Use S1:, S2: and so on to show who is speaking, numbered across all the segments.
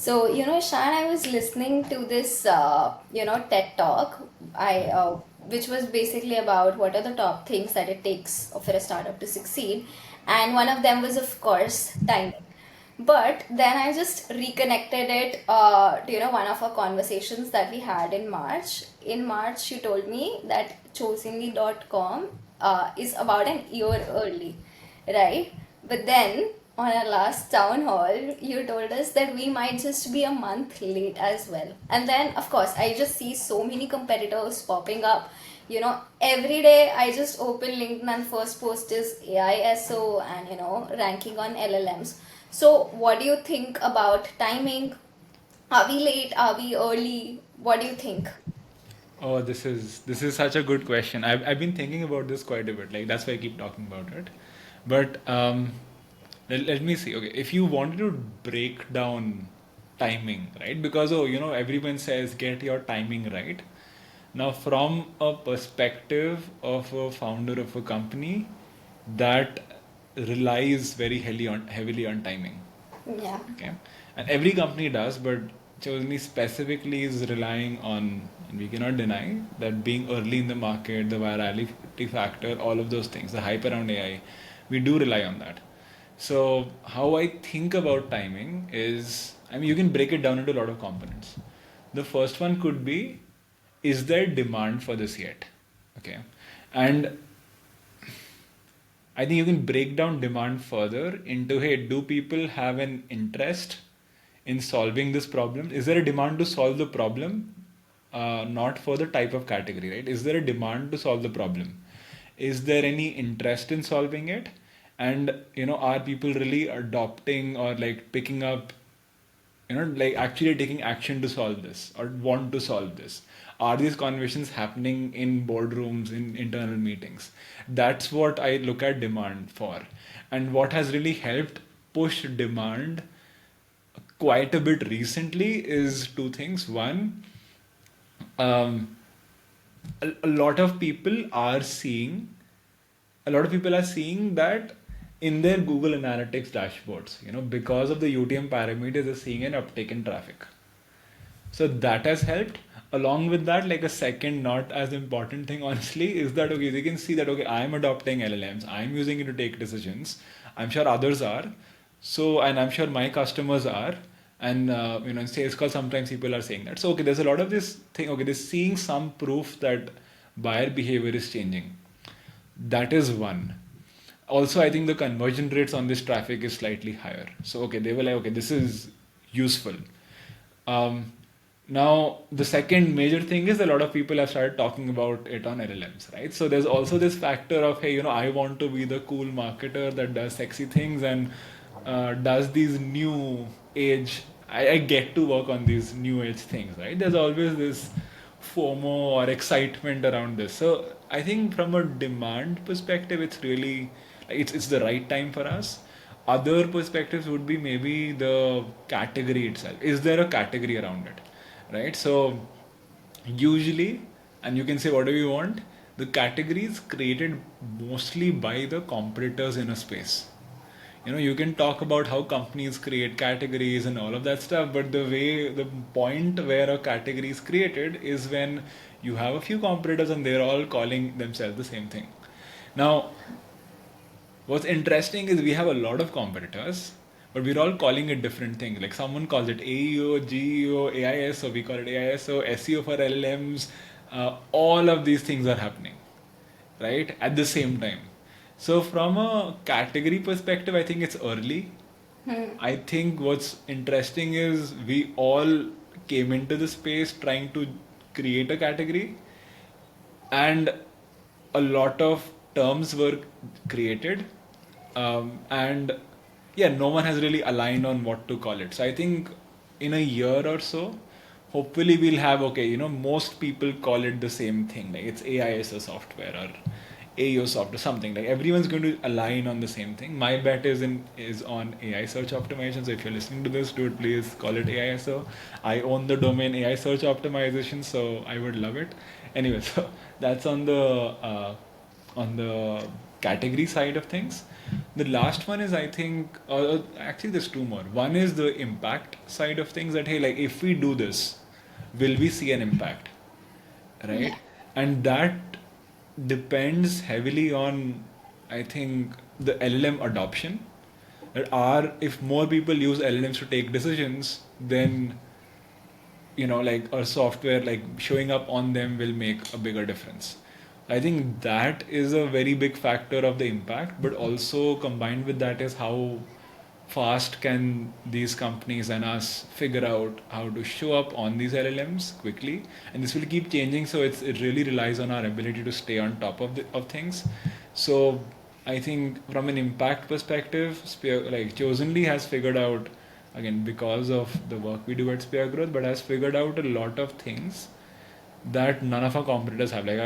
S1: Shan, I was listening to this, TED talk, which was basically about what are the top things that it takes for a startup to succeed, and one of them was, of course, timing. But then I just reconnected it to one of our conversations that we had in March. In March, you told me that chosenly.com is about an year early, right? But then on our last town hall, you told us that we might just be a month late as well. And then, of course, I just see so many competitors popping up. Every day I just open LinkedIn and first post is AISO and, ranking on LLMs. So, what do you think about timing? Are we late? Are we early? What do you think?
S2: Oh, this is such a good question. I've been thinking about this quite a bit. Like that's why I keep talking about it. But let me see. Okay, if you wanted to break down timing, right? Because everyone says get your timing right. Now, from a perspective of a founder of a company, that relies very heavily on timing.
S1: Yeah.
S2: Okay, and every company does, but Chosni specifically is relying on, and we cannot deny that being early in the market, the virality factor, all of those things, the hype around AI, we do rely on that. So how I think about timing is, I mean, you can break it down into a lot of components. The first one could be, is there demand for this yet? Okay, and I think you can break down demand further into, hey, do people have an interest in solving this problem? Is there a demand to solve the problem? Not for the type of category, right? Is there a demand to solve the problem? Is there any interest in solving it? And are people really adopting or like picking up, like actually taking action to solve this or want to solve this? Are these conversations happening in boardrooms, in internal meetings? That's what I look at demand for. And what has really helped push demand quite a bit recently is two things. One, um, a lot of people are seeing that in their Google Analytics dashboards, because of the UTM parameters, they're seeing an uptick in traffic. So that has helped. Along with that, like a second, not as important thing, honestly, is that okay, they can see that okay, I'm adopting LLMs, I'm using it to take decisions. I'm sure others are. So, and I'm sure my customers are. And in sales calls, sometimes people are saying that. So, okay, there's a lot of this thing. Okay, they're seeing some proof that buyer behavior is changing. That is one. Also, I think the conversion rates on this traffic is slightly higher. So, okay, they were like, okay, this is useful. Um, Now, the second major thing is a lot of people have started talking about it on LLMs, right? So there's also this factor of, hey, I want to be the cool marketer that does sexy things and does these new age. I get to work on these new age things, right? There's always this FOMO or excitement around this. So I think from a demand perspective, it's really it's the right time for us. Other perspectives would be maybe the category itself. Is there a category around it, right? So usually, and you can say whatever you want, the category is created mostly by the competitors in a space. You can talk about how companies create categories and all of that stuff, but the point where a category is created is when you have a few competitors and they're all calling themselves the same thing. Now, what's interesting is we have a lot of competitors, but we're all calling it different things. Like someone calls it AEO, GEO, AIS, so we call it AISO, SEO for LLMs. All of these things are happening, right, at the same time. So from a category perspective, I think it's early. I think what's interesting is we all came into the space trying to create a category, and a lot of terms were created, and yeah, no one has really aligned on what to call it. So I think in a year or so, hopefully we'll have, okay, most people call it the same thing, like it's AISO software or AO software, something like everyone's going to align on the same thing. My bet is on AI search optimization. So if you're listening to this, dude, please call it AISO. I own the domain AI search optimization, so I would love it. Anyway, so that's on the category side of things. The last one is, I think, actually, there's two more. One is the impact side of things, that, hey, like, if we do this, will we see an impact? Right?
S1: Yeah.
S2: And that depends heavily on, I think, the LLM adoption. That are, if more people use LLMs to take decisions, then, like, our software, like, showing up on them will make a bigger difference. I think that is a very big factor of the impact, but also combined with that is how fast can these companies and us figure out how to show up on these LLMs quickly. And this will keep changing, so it really relies on our ability to stay on top of things. So I think from an impact perspective, like, Chosenly has figured out, again, because of the work we do at Spear Growth, but has figured out a lot of things that none of our competitors have. Like,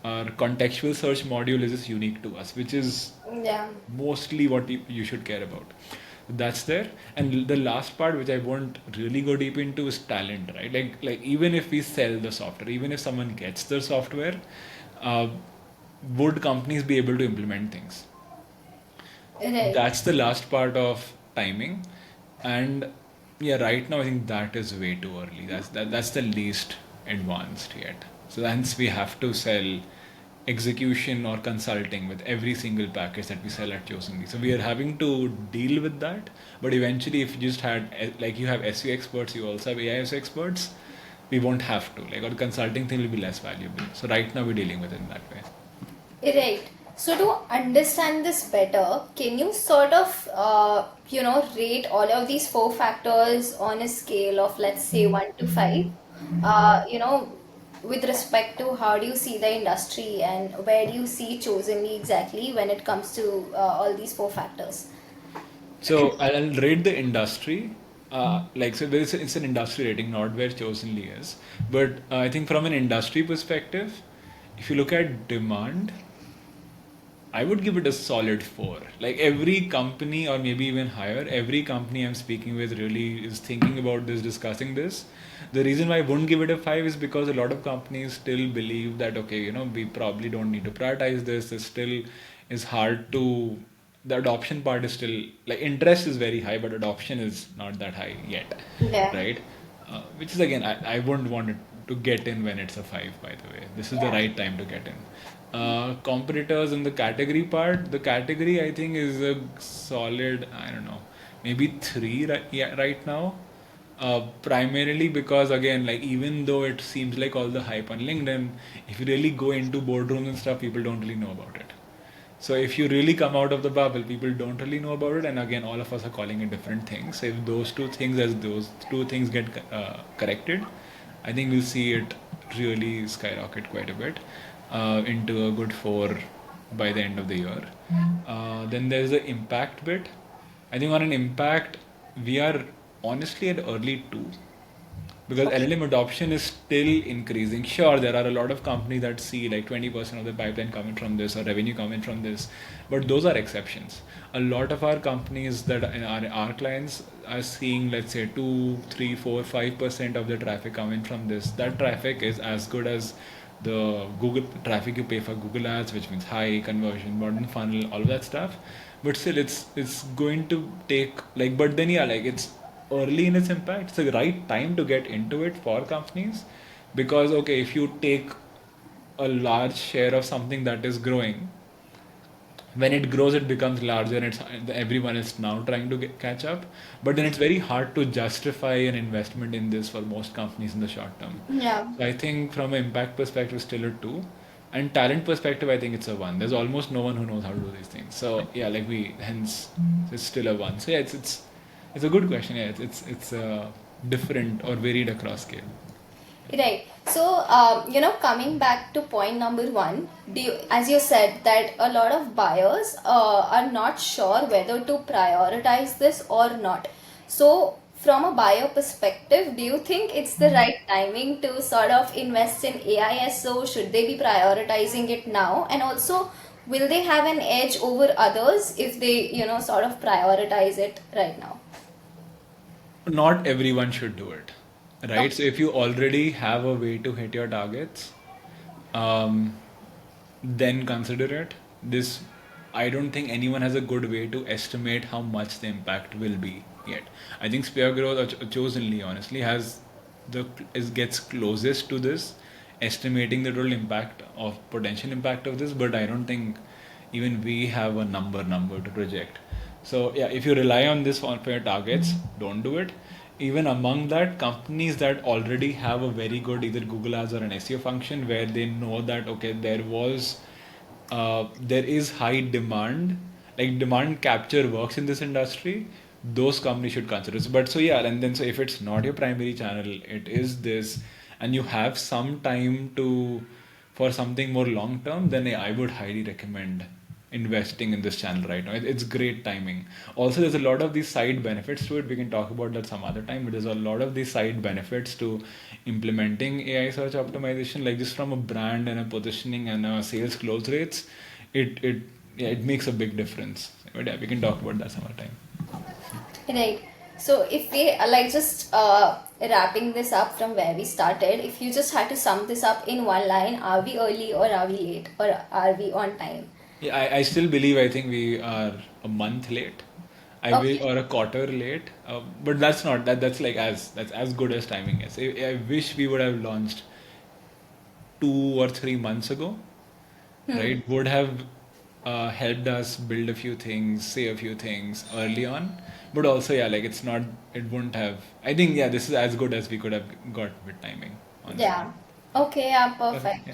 S2: our contextual search module is just unique to us, which is
S1: Yeah.
S2: mostly what you should care about. That's there. And the last part, which I won't really go deep into, is talent, right? Like, even if we sell the software, even if someone gets the software, uh, would companies be able to implement things?
S1: Right.
S2: That's the last part of timing. And yeah, right now I think that is way too early. That's the least advanced yet. So hence we have to sell execution or consulting with every single package that we sell at Chosenly. So we are having to deal with that. But eventually, if you just had, like, you have SEO experts, you also have AI experts, we won't have to. Like, our consulting thing will be less valuable. So right now we're dealing with it in that way.
S1: Right. So to understand this better, can you sort of, rate all of these four factors on a scale of, let's say, 1 to 5? With respect to how do you see the industry and where do you see Chosenly exactly when it comes to all these four factors?
S2: So I'll rate the industry. Like, so it's an industry rating, not where Chosenly is. But I think from an industry perspective, if you look at demand, I would give it a solid 4. Like, every company, or maybe even higher, every company I'm speaking with really is thinking about this, discussing this. The reason why I wouldn't give it a 5 is because a lot of companies still believe that, okay, we probably don't need to prioritize this. It still is hard to, the adoption part is still, like, interest is very high, but adoption is not that high yet,
S1: Yeah.
S2: right? Which is, again, I wouldn't want it to get in when it's a 5, by the way. This is the
S1: Yeah.
S2: right time to get in. Competitors in the category part, the category I think is a solid, I don't know, maybe 3 right, yeah, right now. Primarily because, again, like, even though it seems like all the hype on LinkedIn, if you really go into boardrooms and stuff, people don't really know about it. So if you really come out of the bubble, people don't really know about it. And again, all of us are calling it different things. So if those two things get corrected, I think we'll see it really skyrocket quite a bit into a good 4 by the end of the year. Then there's the impact bit. I think on an impact, we are honestly at early 2, because
S1: Okay.
S2: LLM adoption is still increasing. Sure, there are a lot of companies that see like 20% of the pipeline coming from this or revenue coming from this, but those are exceptions. A lot of our companies that are our clients are seeing, let's say, 2, 3, 4, 5% of the traffic coming from this. That traffic is as good as the Google traffic you pay for Google Ads, which means high conversion, bottom funnel, all of that stuff. But still, it's going to take, like, but then yeah, like, it's early in its impact. It's the right time to get into it for companies, because, okay, if you take a large share of something that is growing, when it grows it becomes larger, and it's everyone is now trying to catch up, but then it's very hard to justify an investment in this for most companies in the short term.
S1: Yeah.
S2: So I think from an impact perspective, still a 2, and talent perspective, I think it's a 1. There's almost no one who knows how to do these things. So yeah, like, we hence it's still a 1. So yeah, it's a good question. Yeah, it's different or varied across scale.
S1: Right. So, coming back to point number one, as you said, that a lot of buyers are not sure whether to prioritize this or not. So, from a buyer perspective, do you think it's the right timing to sort of invest in AISO? Should they be prioritizing it now? And also, will they have an edge over others if they, sort of prioritize it right now?
S2: Not everyone should do it, right?
S1: Okay.
S2: So if you already have a way to hit your targets, um, then consider it. This, I don't think anyone has a good way to estimate how much the impact will be yet. I think Spear Growth, or Chosenly, honestly, has the is gets closest to this, estimating the total impact of potential impact of this. But I don't think even we have a number to project. So yeah, if you rely on this for your targets, don't do it. Even among that, companies that already have a very good either Google Ads or an SEO function where they know that okay, there is high demand, like demand capture works in this industry, those companies should consider it. But so yeah, and then so if it's not your primary channel, it is this, and you have some time to for something more long term, then yeah, I would highly recommend investing in this channel right now. It's great timing. Also, there's a lot of these side benefits to it. We can talk about that some other time, but there's a lot of these side benefits to implementing AI search optimization, like just from a brand and a positioning and a sales close rates. It yeah, it makes a big difference. But yeah, we can talk about that some other time.
S1: Right. So if we like just wrapping this up from where we started, if you just had to sum this up in one line, are we early or are we late or are we on time?
S2: Yeah, I still believe I think we are a month late. I will
S1: Okay.
S2: or a quarter late, but that's not that. That's as good as timing is. I wish we would have launched 2 or 3 months ago, right? Would have helped us build a few things, say a few things early on. But also, yeah, like it's not. It wouldn't have. I think yeah, this is as good as we could have got with timing, honestly.
S1: Yeah. Okay, yeah,
S2: Okay.
S1: perfect.
S2: Yeah.